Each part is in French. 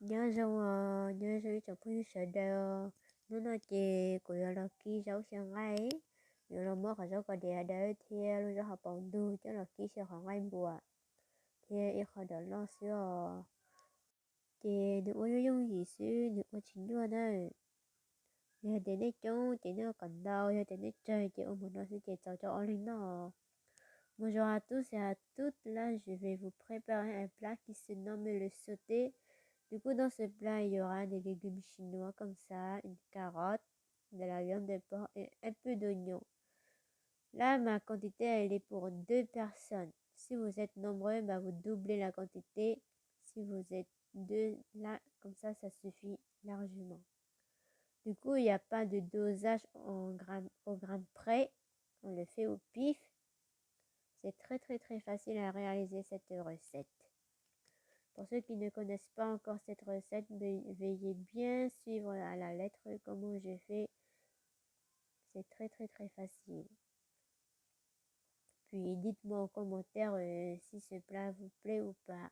nhớ rồi chụp hình sợ đờ nó nói chị của là ký dấu sang ấy nhiều là mất ở dấu có địa đấy thì luôn cho học bằng đu cho là ký sang khoảng ngày bùa thì ít khỏi đỡ lo xíu chị được có dùng gì xíu được có chính luôn đấy giờ đến đây chung chị nó còn đau giờ đến đây chơi chị ôm một nó sẽ chị cho anh linh nó. Bonjour à tous et à toutes, là je vais vous préparer un plat qui se nomme le sauté. Du coup dans ce plat il y aura des légumes chinois comme ça, une carotte, de la viande de porc et un peu d'oignon. Là ma quantité elle est pour 2 personnes. Si vous êtes nombreux, bah, vous doublez la quantité. Si vous êtes deux, là comme ça suffit largement. Du coup il n'y a pas de dosage au gramme près, on le fait au pif. C'est très facile à réaliser cette recette. Pour ceux qui ne connaissent pas encore cette recette, veuillez bien suivre à la lettre comment je fais. C'est très facile. Puis dites-moi en commentaire si ce plat vous plaît ou pas.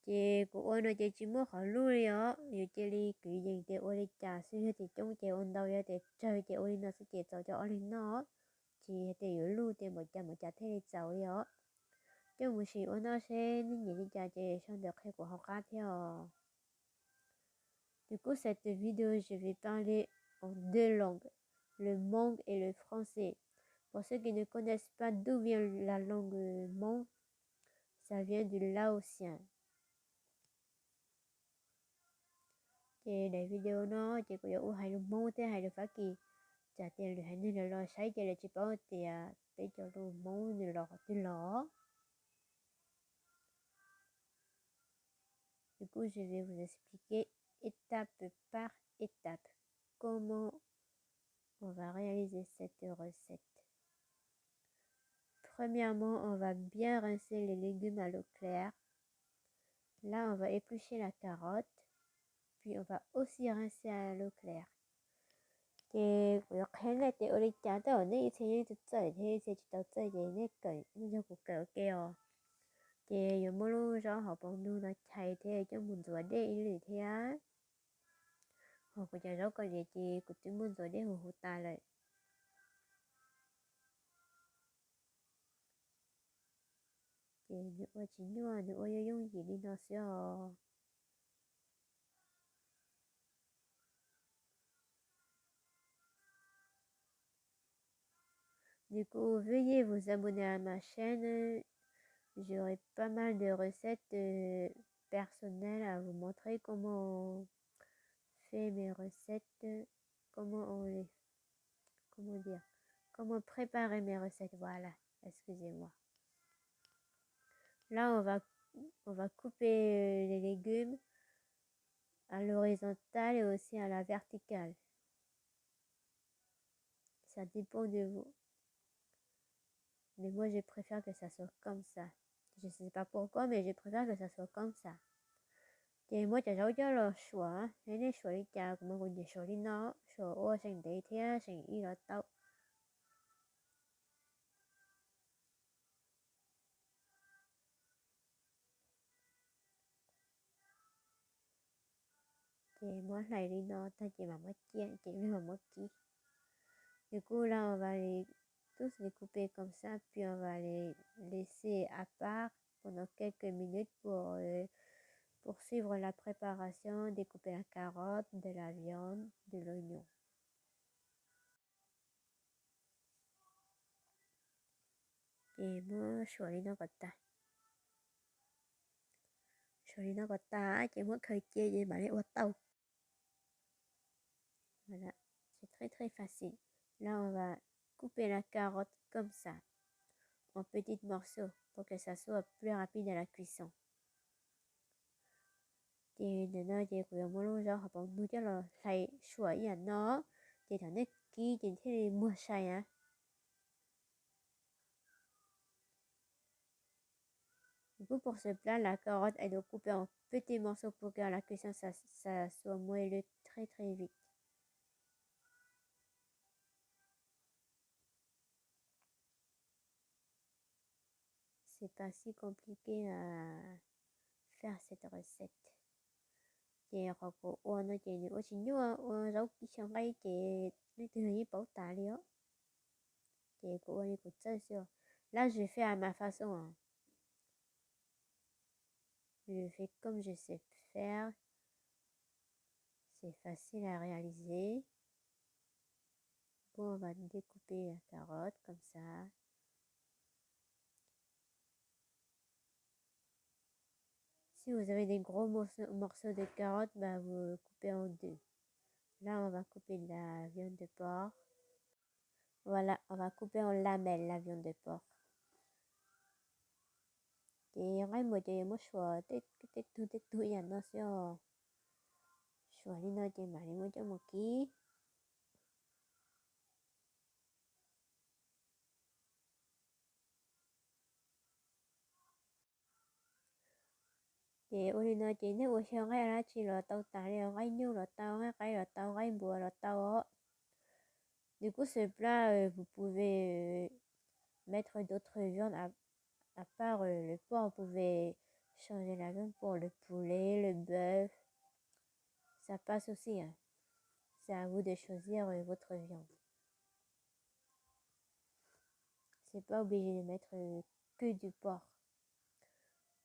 Chị của ôn chị chỉ muốn khỏi lui đó, nhiều chị đi kỹ dành chị ôn đi trà suy thì chúng chị ôn đâu ra chị chơi chị ôn nó sẽ chị cho ôn nó. Chị thì ở lui thì một trà thế đi giàu đi đó. Chứ một xíu nó sẽ nhìn đi trà chị xong được hay của học khác theo. Du coup, cette vidéo, je vais parler en 2 langues, le Hmong et le français. Pour ceux qui ne connaissent pas d'où vient la langue Hmong, ça vient du laotien. Thì để video nó chỉ có dấu hay luôn Hmong thế hay được phát kỳ trả tiền được hay nên là lo sấy cho là chỉ bảo tiền để cho luôn Hmong nên là tiền lỏ. Du coup, je vais vous expliquer étape par étape comment on va réaliser cette recette. Premièrement, on va bien rincer les légumes à l'eau claire. Là, on va éplucher la carotte. Puis, on va aussi rincer à l'eau claire. Thì cái này thì ở đây chả tao này thì tự thì chỉ tao tự thì này cái nó cũng kiểu kêu thì giờ mới luôn rõ học bằng nu là thầy thì cho mình rồi để ý thì á học của nhà đó có gì thì của chúng mình rồi để hồ ta lại. Thì nếu mà chỉ nữa nếu mà dùng gì đi nó sẽ Du coup, veuillez vous abonner à ma chaîne. J'aurai pas mal de recettes personnelles à vous montrer comment on fait mes recettes, comment préparer mes recettes. Voilà, excusez-moi. Là, on va couper les légumes à l'horizontale et aussi à la verticale. Ça dépend de vous. Mais moi, je préfère que ça soit comme ça. Je sais pas pourquoi, mais je préfère que ça soit comme ça. Thì mới cho là sủa, thế nên sủa đi chào mà còn gì sủa đi nó, sủa ô thành đấy thế thành y là tao. Thì mỗi này đi nó ta chỉ mà mất chia, chỉ mà mất chi. Du coup là on va les tous les couper comme ça, puis on va les laisser à part pendant quelques minutes pour poursuivre la préparation, découper la carotte, de la viande, de l'oignon. Thì mới sủa đi nó có ta chỉ mới khơi chia vậy mà lấy ô tàu. Voilà, c'est très facile. Là on va couper la carotte comme ça, en petits morceaux, pour que ça soit plus rapide à la cuisson. Thì nơi chị của mua luôn rau học bằng nuôi cho là thầy sủa nhà nó thì thằng này kia thì thế mua xài á. Du coup, pour ce plat, la carotte, elle doit couper en petits morceaux pour que la cuisson, ça soit moelleux très vite. C'est pas si compliqué à faire cette recette. Chị có cô ôn nó chị nếu chị nhớ rau kí xong cái chị lấy từ hình bảo tả đi á. Chị cô ôn đi cô chơi xíu. Là je fais à ma façon. Hein. Je fais comme je sais faire. C'est facile à réaliser. Bon, on va découper la carotte comme ça. Si vous avez des gros morceaux de carottes, bah, vous coupez en deux. Là, on va couper de la viande de porc. Voilà, on va couper en lamelles la viande de porc. Thì ngay một chị một số tết tu ya nó xio số đi nó chị mà đi một cho một ký thì ôi nó chị nếu ôi sao ngay ra chị là tàu tải là ngay nhiêu là tàu ngay cái là tàu ngay bùa là tàu á. Du coup ce plat vous pouvez mettre d'autres viandes à part le porc, vous pouvez changer la viande pour le poulet, le bœuf. Ça passe aussi, hein. C'est à vous de choisir votre viande. C'est pas obligé de mettre que du porc.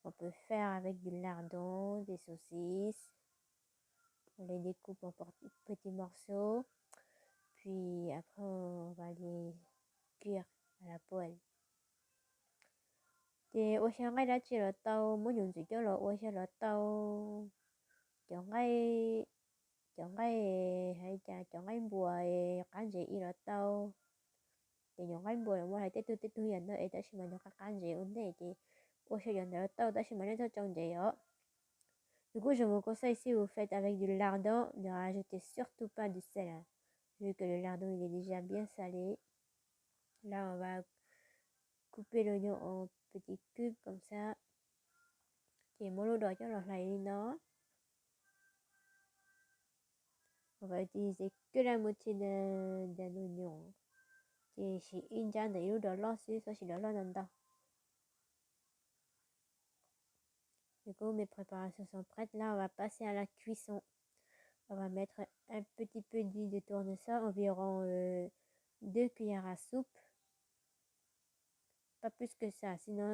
On peut faire avec du lardon, des saucisses. On les découpe en petits morceaux. Puis après, on va les cuire à la poêle. Thì ôi sao ngay đã chỉ là tàu muốn dùng gì cho là ôi sao là tàu chọn ngay hay chọn ngay bùa cán gì là tàu thì chọn ngay bùa là mua hay tết tu hiện nó ấy đó mà nó cán gì ổn đấy thì ôi sao chọn tàu đó mà nó chọn gì đó. Du coup, je vous conseille si vous faites avec du lardon, ne rajoutez surtout pas du sel, hein, vu que le lardon il est déjà bien salé. Là, on va couper l'oignon en petits cubes comme ça. Thì mỗi đồ cho lọt này đi nó. On va utiliser que la moitié d'un oignon. Thì chỉ in ra để đồ lót xíu, sau chỉ đó là nằm đâu. Du coup, mes préparations sont prêtes. Là, on va passer à la cuisson. On va mettre un petit peu d'huile de tournesol, environ 2 cuillères à soupe. Pas plus que ça, sinon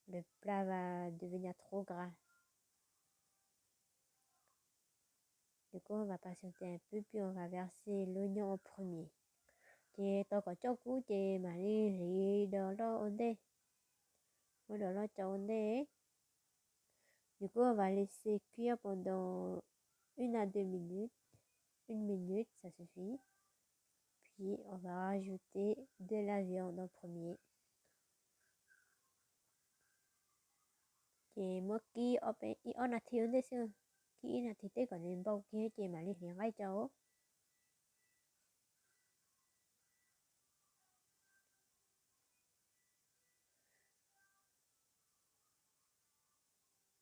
le plat va devenir trop gras. Du coup, on va patienter un peu, puis on va verser l'oignon en premier. Thì tôi có cho cú chị mà đi rỉ đồ lo ổn đi. Mỗi đồ lo cho ổn đi. Du coup, on va laisser cuire pendant 1 à 2 minutes. 1 minute, ça suffit. Puis, on va rajouter de la viande en premier. Thì mỗi khi ở nà thiếu đấy xưa. Khi là thịt còn nên bao kia chị mà đi hiện ngay cháu.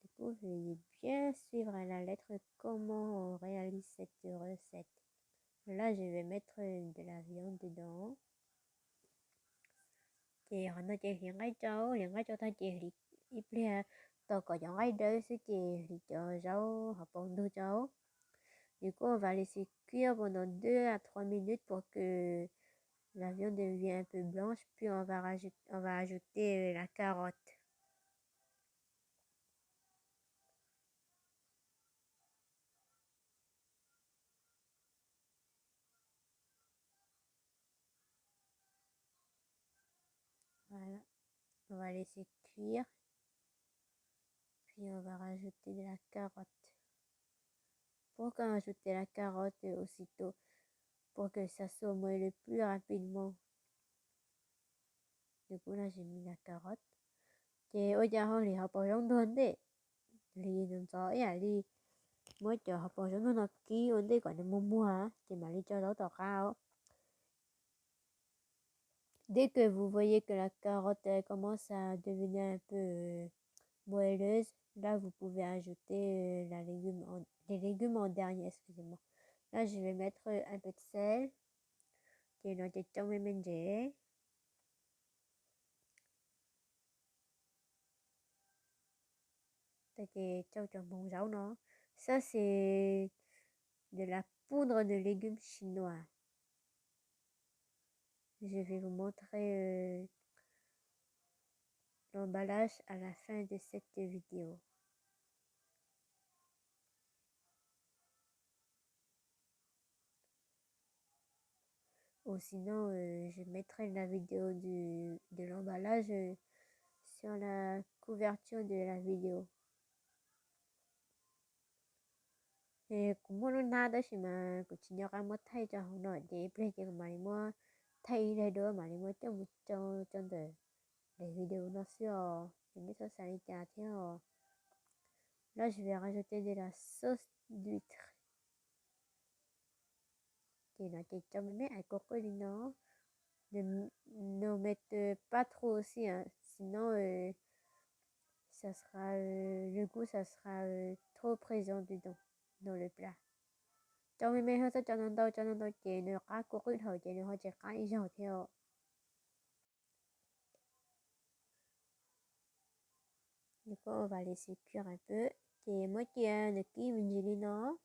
Du coup, je vais bien suivre à la lettre comment on réalise cette recette. Là, je vais mettre de la viande dedans. Thì họ nói chị hiện ngay cháu ta chị thì ít là tôi có chọn ngay đấy sẽ chị thì cho rau họ bông đưa cháu. Du coup, on va laisser cuire pendant 2 à 3 minutes pour que la viande devienne un peu blanche. Puis on va ajouter la carotte. Voilà. On va laisser cuire. Puis on va rajouter de la carotte. Pourquoi ajouter la carotte aussitôt? Pour que ça s'aumoille le plus rapidement. Du coup, là, j'ai mis la carotte. Thì ôi cha hơn thì học bổ giống hơn đấy. Thì đừng giỏi à đi. Mới chờ học bổ giống nó ký ổn đấy còn mua mua hả? Thì mà đi cho đó tỏ cao. Dès que vous voyez que la carotte commence à devenir un peu moelleuse, là vous pouvez ajouter les légumes en dernier, excusez-moi. Là je vais mettre un peu de sel, qui est noté trong MNG. Tại vì trong bông rau nó. Ça, c'est de la poudre de légumes chinois. Je vais vous montrer l'emballage à la fin de cette vidéo. Ou sinon, je mettrai la vidéo de l'emballage sur la couverture de la vidéo. Thì cũng muốn na đó mà cũng chỉ nhớ một thay cho họ nói để bây giờ mà mua thay đây đó mà mua trong để vidéo nó sur et mettre ça à là je vais rajouter de la sauce d'huître thì nó chỉ cho mấy ai có cái nó ne mettez pas trop aussi hein. Sinon ça sera le goût ça sera trop présent dedans dans le plat. Trong mấy hơi cho nó đâu chị nó cá của cái thời chị nó hơi chị cá ý rồi theo. Du coup, on va laisser cuire un peu. Thì mới chia được cái mình gì nó.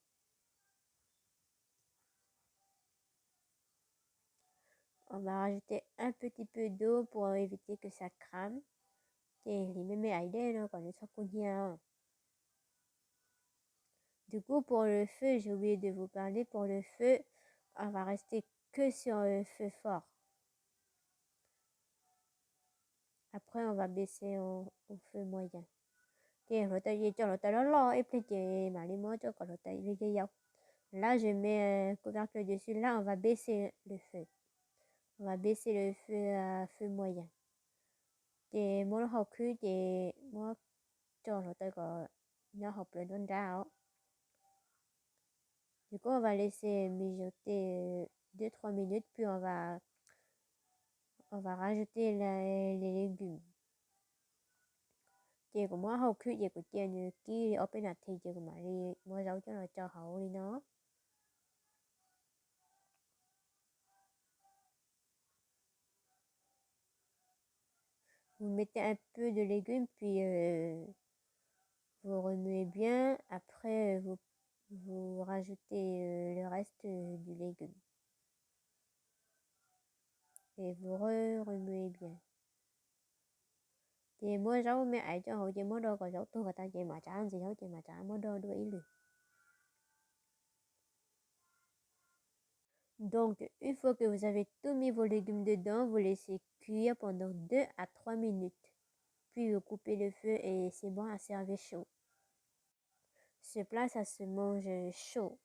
On va rajouter un petit peu d'eau pour éviter que ça crame. Thì les mêmes idées nó còn nó cũng nhiều. Du coup, pour le feu, j'ai oublié de vous parler. Pour le feu, on va rester que sur le feu fort. Après, on va baisser au feu moyen. Thì rồi tay cho nó tay nó lo ép lên chị mà đi mua cho còn rồi tay đi dầu. Là, je mets couvercle dessus. Là, on va baisser le feu. On va baisser le feu à feu moyen. Thì mỗi hộp cứ thì mỗi cho nó tay có nó hộp lên đơn ra. Du coup, on va laisser mijoter 2-3 minutes, puis on va rajouter les légumes. Chị cũng muốn hầu khuyết gì của chị như kia ở bên này thì chị cũng đi mua rau cho nó cho hậu đi nó. Vous mettez un peu de légumes, puis vous remuez bien. Après, vous rajoutez le reste du légume. Et vous remuez bien. Thì mua rau mẹ ấy cho hậu chị mua đồ có rau tôi người ta chị mà trả gì đâu chị mà trả mua đồ đuổi lười. Donc, une fois que vous avez tout mis vos légumes dedans, vous laissez cuire pendant 2 à 3 minutes. Puis vous coupez le feu et c'est bon à servir chaud. Ce plat, ça se mange chaud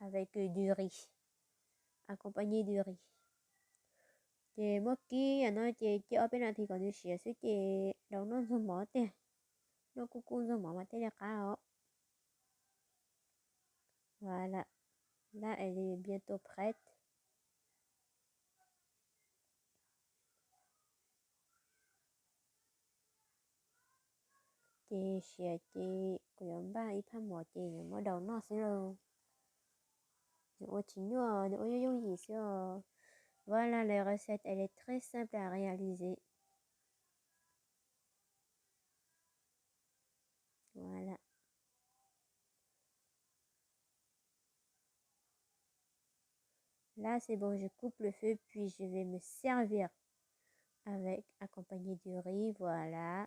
avec du riz, accompagné du riz. Thì mất kia nó chị ở bên này thì còn đi xỉa xíu chị đâu nó không mở tiền. Nó cũng không mở mà thế là cá đó. Voilà. Là, elle est bientôt prête. Chị xỉa chị cũng ba ít tham mỏ chị mở đầu nó xíu rồi. Nữa chính nữa nữa dùng gì xíu. Voilà, la recette, elle est très simple à réaliser. Voilà. Là, c'est bon, je coupe le feu, puis je vais me servir avec, accompagné du riz, voilà.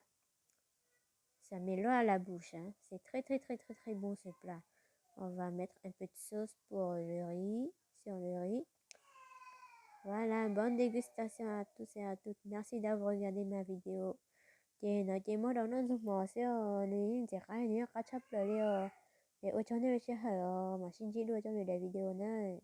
Ça met l'eau à la bouche, hein. C'est très, très, très, très, très bon ce plat. On va mettre un peu de sauce pour le riz, sur le riz. Voilà, bonne dégustation à tous et à toutes. Merci d'avoir regardé ma vidéo. Chị nói chị mới đầu nó dùng mò xíu nên chị khai nữa cá chấp lại đi để ở chỗ này sẽ hở mà xin chị đuôi cho người đại video này.